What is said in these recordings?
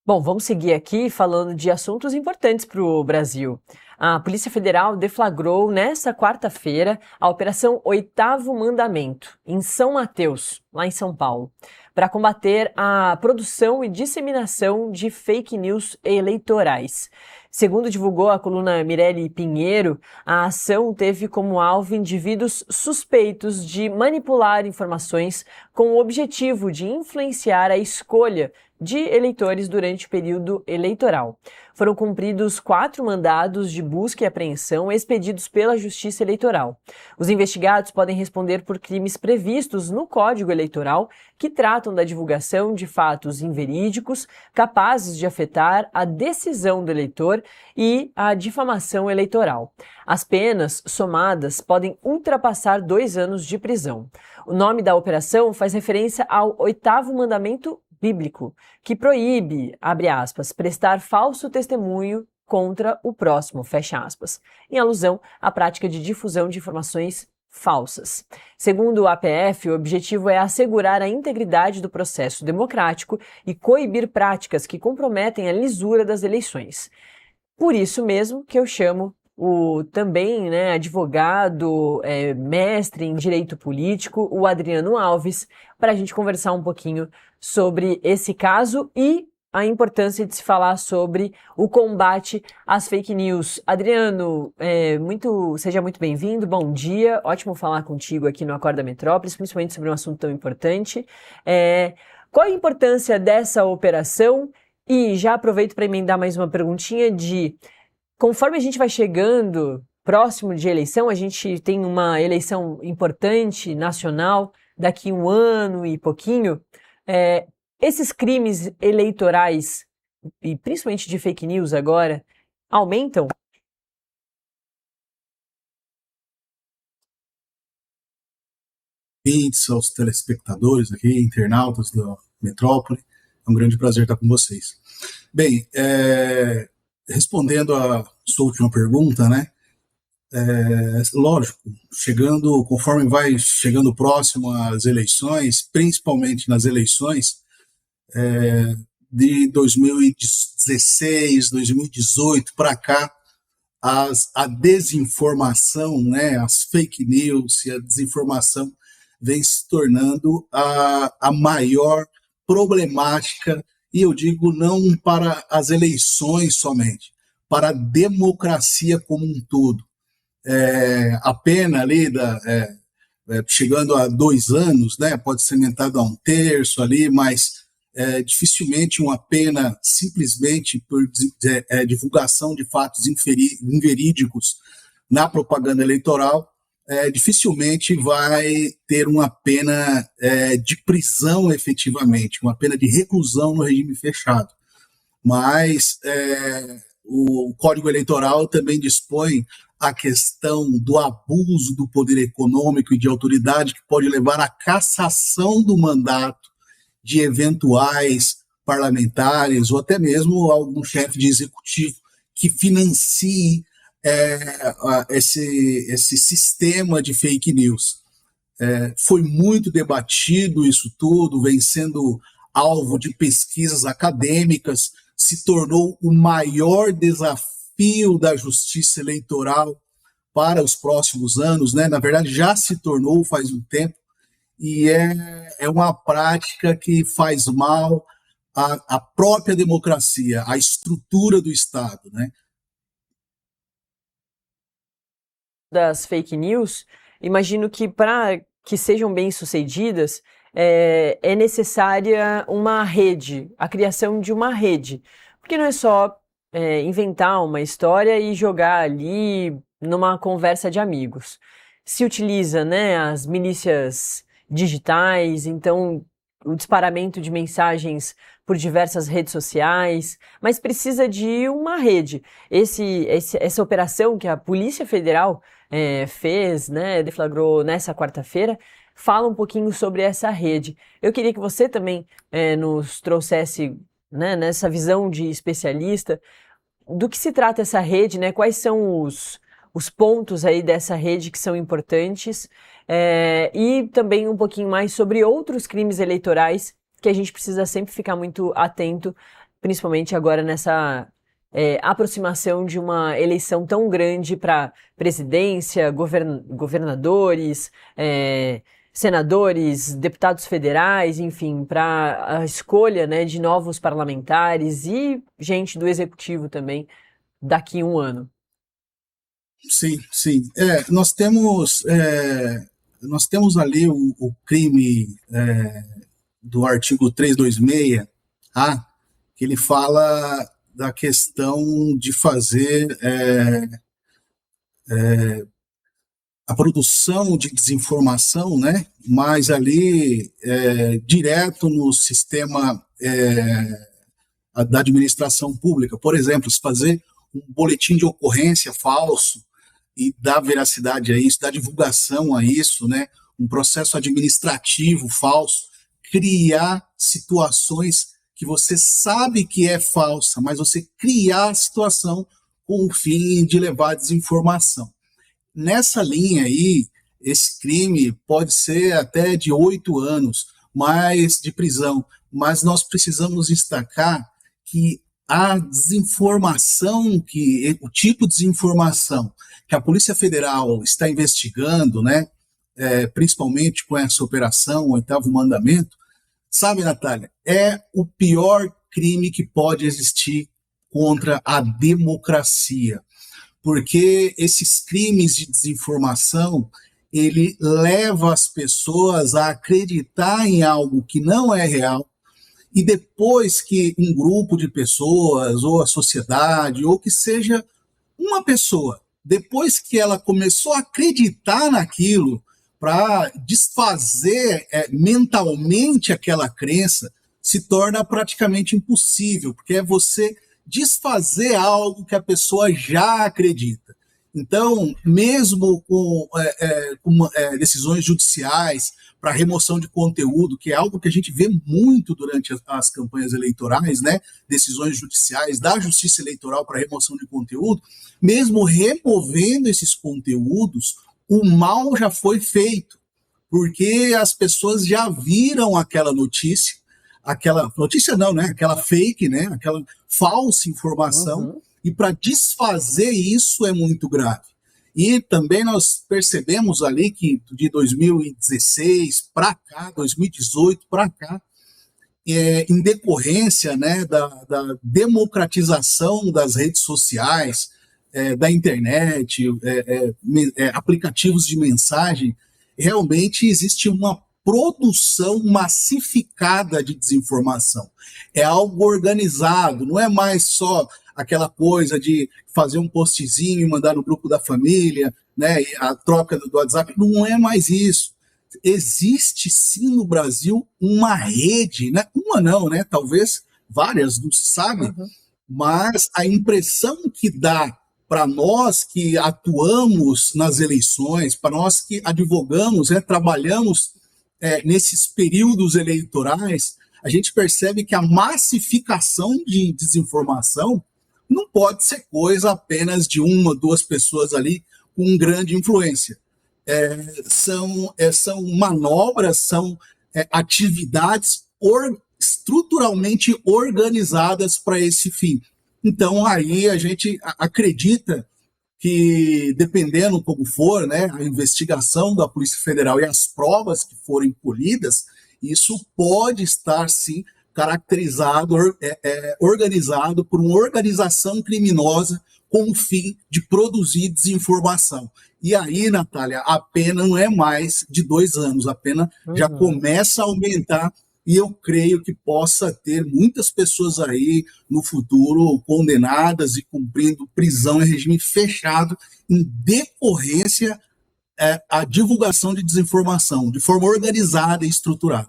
Bom, vamos seguir aqui falando de assuntos importantes para o Brasil. A Polícia Federal deflagrou nesta quarta-feira a Operação Oitavo Mandamento, em São Mateus, lá em São Paulo, para combater a produção e disseminação de fake news eleitorais. Segundo divulgou a coluna Mirelle Pinheiro, a ação teve como alvo indivíduos suspeitos de manipular informações com o objetivo de influenciar a escolha de eleitores durante o período eleitoral. Foram cumpridos 4 mandados de busca e apreensão expedidos pela Justiça Eleitoral. Os investigados podem responder por crimes previstos no Código Eleitoral que tratam da divulgação de fatos inverídicos capazes de afetar a decisão do eleitor e a difamação eleitoral. As penas somadas podem ultrapassar 2 anos de prisão. O nome da operação faz referência ao oitavo mandamento bíblico, que proíbe, abre aspas, prestar falso testemunho contra o próximo, fecha aspas, em alusão à prática de difusão de informações falsas. Segundo o APF, o objetivo é assegurar a integridade do processo democrático e coibir práticas que comprometem a lisura das eleições. Por isso mesmo que eu chamo o também advogado, mestre em direito político, o Adriano Alves, para a gente conversar um pouquinho sobre esse caso e a importância de se falar sobre o combate às fake news. Adriano, seja muito bem-vindo, bom dia, ótimo falar contigo aqui no Acorda Metrópolis, principalmente sobre um assunto tão importante. Qual a importância dessa operação? E já aproveito para emendar mais uma perguntinha conforme a gente vai chegando próximo de eleição, a gente tem uma eleição importante, nacional, daqui 1 ano e pouquinho, esses crimes eleitorais, e principalmente de fake news agora, aumentam? Aos telespectadores aqui, internautas da Metrópole, é um grande prazer estar com vocês. Bem, respondendo a sua última pergunta, lógico, conforme vai chegando próximo às eleições, principalmente nas eleições de 2016, 2018 para cá, a desinformação, as fake news e a desinformação vem se tornando a maior problemática, e eu digo não para as eleições somente, para a democracia como um todo. A pena ali, chegando a 2 anos, pode ser aumentada a 1/3 ali, mas dificilmente uma pena simplesmente por divulgação de fatos inverídicos na propaganda eleitoral, dificilmente vai ter uma pena de prisão efetivamente, uma pena de reclusão no regime fechado. Mas o Código Eleitoral também dispõe a questão do abuso do poder econômico e de autoridade, que pode levar à cassação do mandato de eventuais parlamentares ou até mesmo algum chefe de executivo que financie esse sistema de fake news. Foi muito debatido isso tudo, vem sendo alvo de pesquisas acadêmicas, se tornou o maior desafio da justiça eleitoral para os próximos anos, Na verdade, já se tornou faz um tempo, e é uma prática que faz mal à própria democracia, à estrutura do Estado, Das fake news, imagino que para que sejam bem-sucedidas, é necessária uma rede, a criação de uma rede, porque não é só inventar uma história e jogar ali numa conversa de amigos. Se utiliza, as milícias digitais, então o disparamento de mensagens por diversas redes sociais, mas precisa de uma rede. Essa operação que a Polícia Federal fez, deflagrou nessa quarta-feira, fala um pouquinho sobre essa rede. Eu queria que você também nos trouxesse, nessa visão de especialista, do que se trata essa rede, quais são os pontos aí dessa rede que são importantes, e também um pouquinho mais sobre outros crimes eleitorais que a gente precisa sempre ficar muito atento principalmente agora nessa aproximação de uma eleição tão grande para presidência, governadores, senadores, deputados federais, enfim, para a escolha, né, de novos parlamentares e gente do executivo também daqui a um ano. Sim, sim. Nós temos ali o crime do artigo 326A, que ele fala da questão de fazer a produção de desinformação, né? Mas ali direto no sistema da administração pública. Por exemplo, se fazer um boletim de ocorrência falso e dar veracidade a isso, dar divulgação a isso, né? Um processo administrativo falso, criar situações que você sabe que é falsa, mas você criar a situação com o fim de levar a desinformação. Nessa linha aí, esse crime pode ser até de 8 anos, mais de prisão, mas nós precisamos destacar que a desinformação, o tipo de desinformação que a Polícia Federal está investigando, né, principalmente com essa operação, o Oitavo Mandamento, sabe, Natália, é o pior crime que pode existir contra a democracia, porque esses crimes de desinformação, ele leva as pessoas a acreditar em algo que não é real, e depois que um grupo de pessoas, ou a sociedade, ou que seja uma pessoa, depois que ela começou a acreditar naquilo, para desfazer mentalmente aquela crença, se torna praticamente impossível, porque é você desfazer algo que a pessoa já acredita. Então, mesmo com decisões judiciais para remoção de conteúdo, que é algo que a gente vê muito durante as campanhas eleitorais, né? Decisões judiciais da Justiça Eleitoral para remoção de conteúdo, mesmo removendo esses conteúdos, o mal já foi feito, porque as pessoas já viram aquela notícia não, né? Aquela fake, né? Aquela falsa informação, e para desfazer isso é muito grave. E também nós percebemos ali que de 2016 para cá, 2018 para cá, em decorrência, né, da democratização das redes sociais, da internet, aplicativos de mensagem, realmente existe uma produção massificada de desinformação. É algo organizado, não é mais só aquela coisa de fazer um postzinho e mandar no grupo da família, né, a troca do WhatsApp, não é mais isso. Existe sim no Brasil uma rede, né? Uma não, né? Talvez várias, não se sabe, mas a impressão que dá para nós que atuamos nas eleições, para nós que advogamos, trabalhamos nesses períodos eleitorais, a gente percebe que a massificação de desinformação não pode ser coisa apenas de uma, duas pessoas ali com grande influência. São manobras, são atividades estruturalmente organizadas para esse fim. Então, aí a gente acredita que, dependendo como for, né, a investigação da Polícia Federal e as provas que forem colhidas, isso pode estar, sim, caracterizado, organizado por uma organização criminosa com o fim de produzir desinformação. E aí, Natália, a pena não é mais de 2 anos, a pena já começa a aumentar, e eu creio que possa ter muitas pessoas aí no futuro condenadas e cumprindo prisão em regime fechado em decorrência à divulgação de desinformação, de forma organizada e estruturada.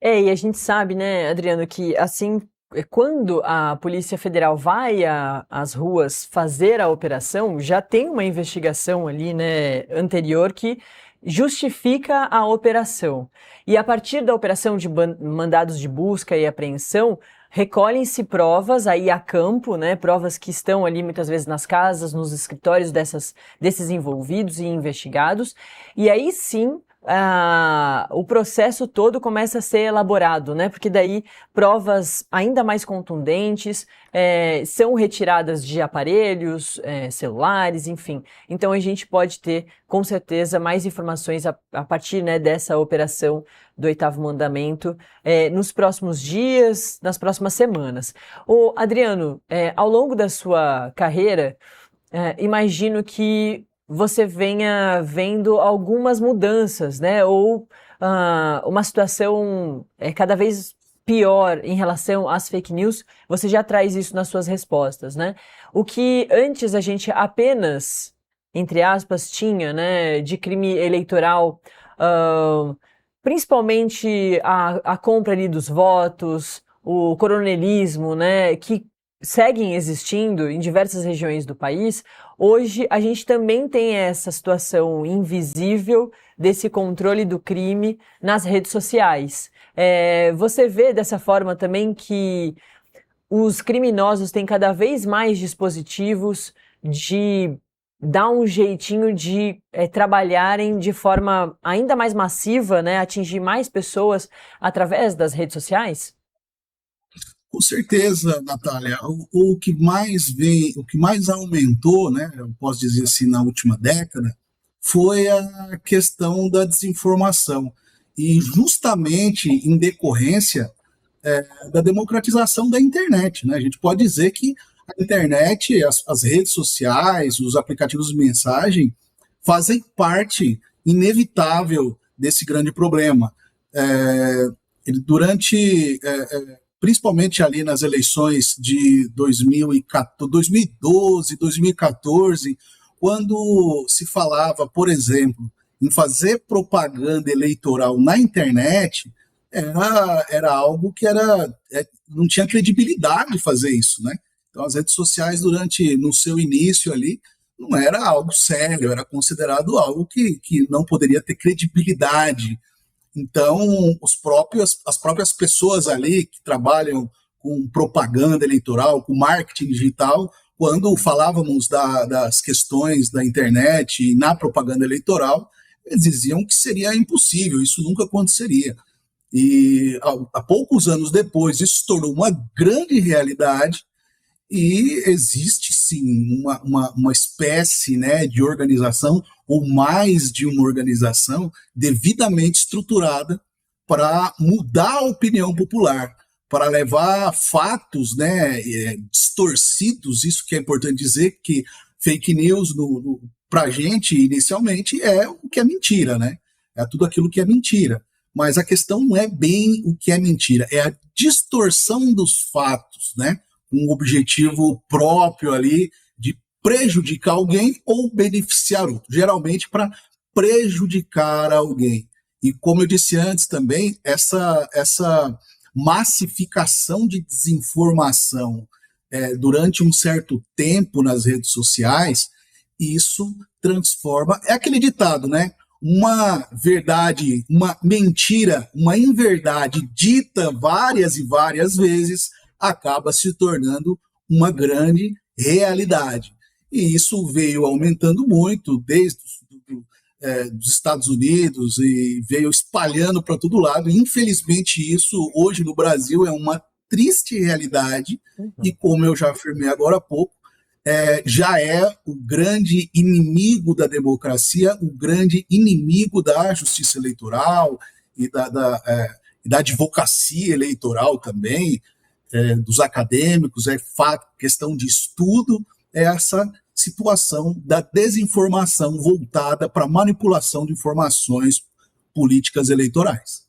E a gente sabe, né, Adriano, que assim, quando a Polícia Federal vai às ruas fazer a operação, já tem uma investigação ali, né, anterior que justifica a operação. E a partir da operação de mandados de busca e apreensão, recolhem-se provas aí a campo, né, provas que estão ali muitas vezes nas casas, nos escritórios desses envolvidos e investigados, e aí sim o processo todo começa a ser elaborado, né? Porque daí provas ainda mais contundentes são retiradas de aparelhos, celulares, enfim. Então a gente pode ter, com certeza, mais informações a partir, né, dessa operação do Oitavo Mandamento nos próximos dias, nas próximas semanas. Ô, Adriano, ao longo da sua carreira, imagino que você venha vendo algumas mudanças, né? Ou uma situação cada vez pior em relação às fake news. Você já traz isso nas suas respostas, né? O que antes a gente apenas, entre aspas, tinha, né, de crime eleitoral, principalmente a compra ali dos votos, o coronelismo, né, que seguem existindo em diversas regiões do país. Hoje a gente também tem essa situação invisível desse controle do crime nas redes sociais. Você vê dessa forma também que os criminosos têm cada vez mais dispositivos de dar um jeitinho de trabalharem de forma ainda mais massiva, né, atingir mais pessoas através das redes sociais? Com certeza, Natália. O que mais vem, o que mais aumentou, né, eu posso dizer assim, na última década, foi a questão da desinformação. E justamente em decorrência da democratização da internet, né? A gente pode dizer que a internet, as redes sociais, os aplicativos de mensagem fazem parte inevitável desse grande problema. Durante principalmente ali nas eleições de 2012, 2014, quando se falava, por exemplo, em fazer propaganda eleitoral na internet, era algo que não tinha credibilidade fazer isso, né? Então as redes sociais no seu início ali, não era algo sério, era considerado algo que não poderia ter credibilidade. Então, as próprias pessoas ali que trabalham com propaganda eleitoral, com marketing digital, quando falávamos das questões da internet e na propaganda eleitoral, eles diziam que seria impossível, isso nunca aconteceria. E há poucos anos depois, isso se tornou uma grande realidade e existe sim uma espécie, né, de organização ou mais de uma organização devidamente estruturada para mudar a opinião popular, para levar fatos, né, distorcidos. Isso que é importante dizer, que fake news para a gente inicialmente é o que é mentira, né? É tudo aquilo que é mentira. Mas a questão não é bem o que é mentira, é a distorção dos fatos, né? Um objetivo próprio ali de prejudicar alguém ou beneficiar outro, geralmente para prejudicar alguém. E como eu disse antes também, essa massificação de desinformação durante um certo tempo nas redes sociais, isso transforma, é aquele ditado, né? Uma verdade, uma mentira, uma inverdade dita várias e várias vezes acaba se tornando uma grande realidade. E isso veio aumentando muito desde dos Estados Unidos e veio espalhando para todo lado. Infelizmente, isso hoje no Brasil é uma triste realidade e, como eu já afirmei agora há pouco, já é o grande inimigo da democracia, o grande inimigo da justiça eleitoral e da advocacia eleitoral também, dos acadêmicos, questão de estudo, essa situação da desinformação voltada para manipulação de informações políticas eleitorais.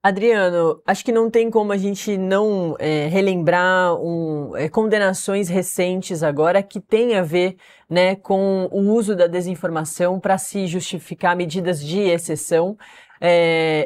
Adriano, acho que não tem como a gente não relembrar condenações recentes agora que tem a ver, né, com o uso da desinformação para se justificar medidas de exceção.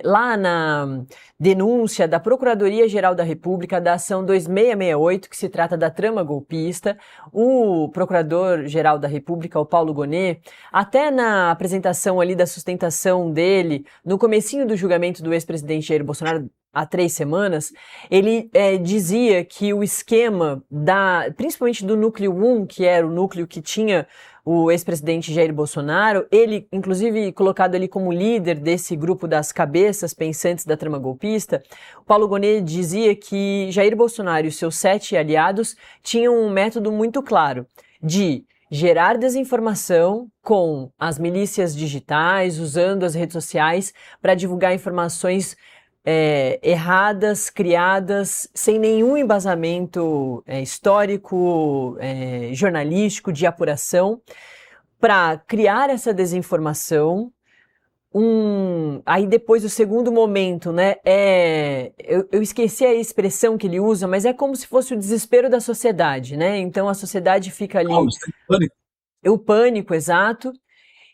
Lá na denúncia da Procuradoria-Geral da República da ação 2668, que se trata da trama golpista, o Procurador-Geral da República, o Paulo Gonet, até na apresentação ali da sustentação dele, no comecinho do julgamento do ex-presidente Jair Bolsonaro, há 3 semanas, ele dizia que o esquema principalmente do núcleo 1, que era o núcleo que tinha o ex-presidente Jair Bolsonaro, ele, inclusive, colocado ali como líder desse grupo das cabeças pensantes da trama golpista, o Paulo Gonet dizia que Jair Bolsonaro e os seus 7 aliados tinham um método muito claro de gerar desinformação com as milícias digitais, usando as redes sociais para divulgar informações erradas, criadas, sem nenhum embasamento histórico, jornalístico, de apuração, para criar essa desinformação. Aí depois o segundo momento, né, eu esqueci a expressão que ele usa, mas é como se fosse o desespero da sociedade, né? Então a sociedade fica ali... Pânico. O pânico, exato.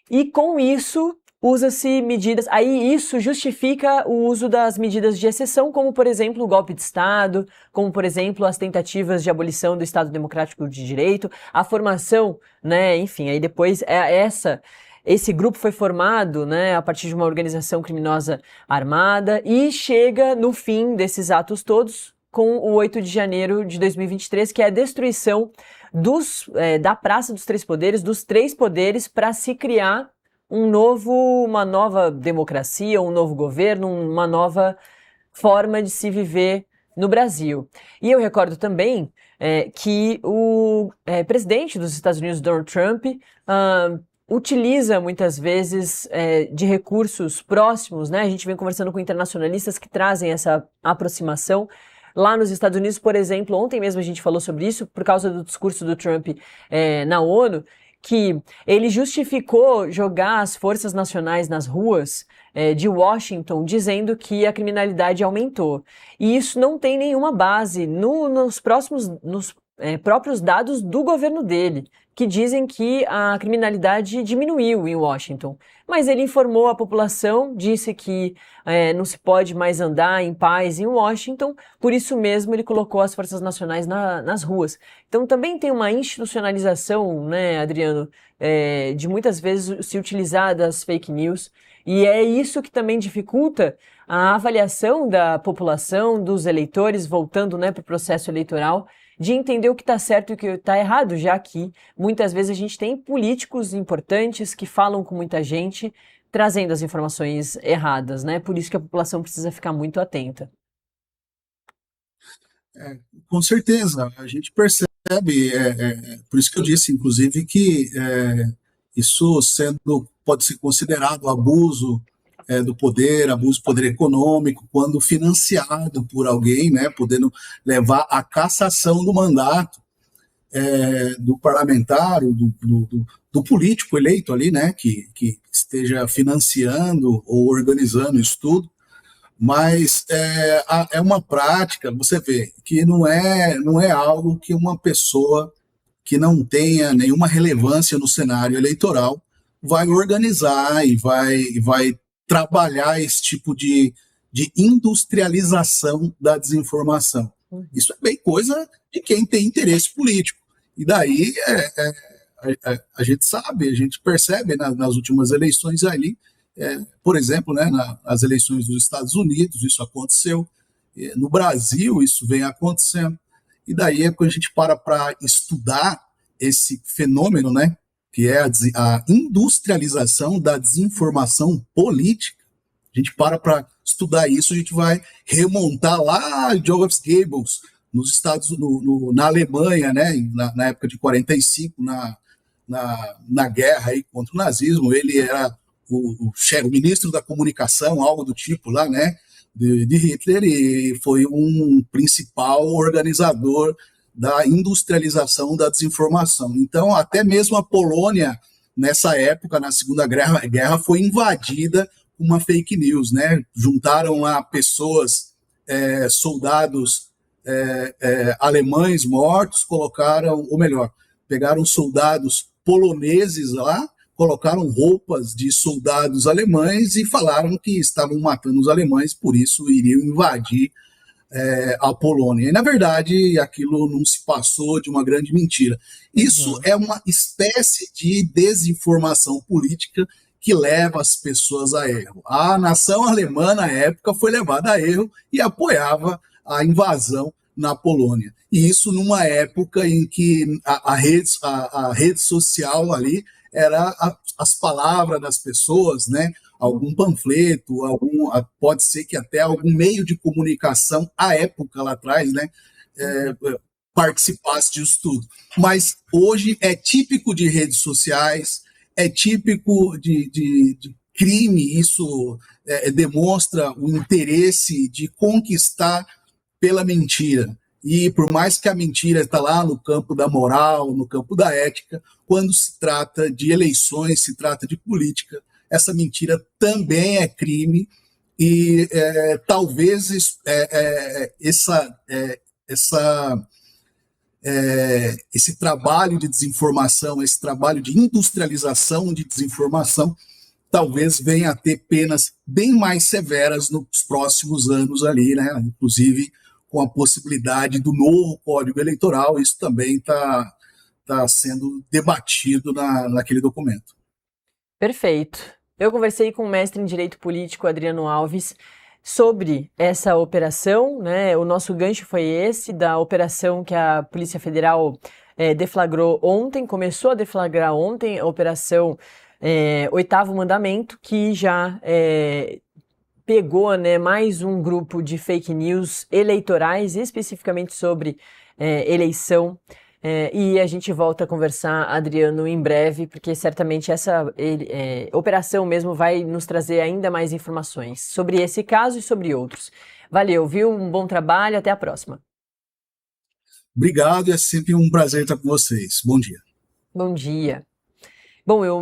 E com isso usa-se medidas, aí isso justifica o uso das medidas de exceção, como por exemplo o golpe de Estado, como por exemplo as tentativas de abolição do Estado Democrático de Direito, a formação, né, enfim, aí depois esse grupo foi formado, né, a partir de uma organização criminosa armada e chega no fim desses atos todos com o 8 de janeiro de 2023, que é a destruição da Praça dos Três Poderes, dos três poderes, para se criar uma nova democracia, um novo governo, uma nova forma de se viver no Brasil. E eu recordo também que o presidente dos Estados Unidos, Donald Trump, utiliza muitas vezes de recursos próximos, né? A gente vem conversando com internacionalistas que trazem essa aproximação. Lá nos Estados Unidos, por exemplo, ontem mesmo a gente falou sobre isso, por causa do discurso do Trump na ONU, que ele justificou jogar as forças nacionais nas ruas de Washington, dizendo que a criminalidade aumentou. E isso não tem nenhuma base nos próprios dados do governo dele, que dizem que a criminalidade diminuiu em Washington. Mas ele informou a população, disse que não se pode mais andar em paz em Washington, por isso mesmo ele colocou as forças nacionais nas ruas. Então também tem uma institucionalização, né, Adriano, de muitas vezes se utilizar das fake news, e é isso que também dificulta a avaliação da população, dos eleitores, voltando, né, para o processo eleitoral, de entender o que está certo e o que está errado, já que muitas vezes a gente tem políticos importantes que falam com muita gente, trazendo as informações erradas, né? Por isso que a população precisa ficar muito atenta. Com certeza, a gente percebe, por isso que eu disse, inclusive, que isso pode ser considerado abuso do poder, abuso do poder econômico, quando financiado por alguém, né, podendo levar à cassação do mandato do parlamentar, do político eleito ali, né, que esteja financiando ou organizando isso tudo. Mas é uma prática, você vê, que não é algo que uma pessoa que não tenha nenhuma relevância no cenário eleitoral vai organizar e vai trabalhar esse tipo de industrialização da desinformação. Isso é bem coisa de quem tem interesse político. E daí a gente sabe, a gente percebe nas últimas eleições ali, por exemplo, né, nas eleições dos Estados Unidos, isso aconteceu. No Brasil, isso vem acontecendo. E daí quando a gente para estudar esse fenômeno, né, que é a industrialização da desinformação política, a gente para estudar isso, a gente vai remontar lá Joseph Goebbels, na Alemanha, né, na época de 45, na guerra aí contra o nazismo. Ele era o ministro da comunicação, algo do tipo lá, né, de Hitler, e foi um principal organizador da industrialização da desinformação. Então, até mesmo a Polônia, nessa época, na Segunda Guerra, foi invadida com uma fake news, né? Juntaram lá pessoas, soldados alemães mortos, pegaram soldados poloneses lá, colocaram roupas de soldados alemães e falaram que estavam matando os alemães, por isso iriam invadir a Polônia. E, na verdade, aquilo não se passou de uma grande mentira. Isso é uma espécie de desinformação política que leva as pessoas a erro. A nação alemã, na época, foi levada a erro e apoiava a invasão na Polônia. E isso numa época em que a rede social ali era as palavras das pessoas, né? Algum panfleto, pode ser que até algum meio de comunicação, à época lá atrás, né? Participasse disso tudo. Mas hoje é típico de redes sociais, é típico de crime, isso demonstra o interesse de conquistar pela mentira. E por mais que a mentira está lá no campo da moral, no campo da ética, quando se trata de eleições, se trata de política, essa mentira também é crime e talvez esse trabalho de desinformação, esse trabalho de industrialização de desinformação, talvez venha a ter penas bem mais severas nos próximos anos ali, né? Inclusive com a possibilidade do novo Código Eleitoral, isso também está sendo debatido naquele documento. Perfeito. Eu conversei com o mestre em Direito Político, Adriano Alves, sobre essa operação, né? O nosso gancho foi esse, da operação que a Polícia Federal deflagrou ontem, começou a deflagrar ontem, a operação Oitavo Mandamento, que já pegou, né, mais um grupo de fake news eleitorais, especificamente sobre eleição. E a gente volta a conversar, Adriano, em breve, porque certamente essa operação mesmo vai nos trazer ainda mais informações sobre esse caso e sobre outros. Valeu, viu? Um bom trabalho, até a próxima. Obrigado, é sempre um prazer estar com vocês. Bom dia. Bom dia. Bom, eu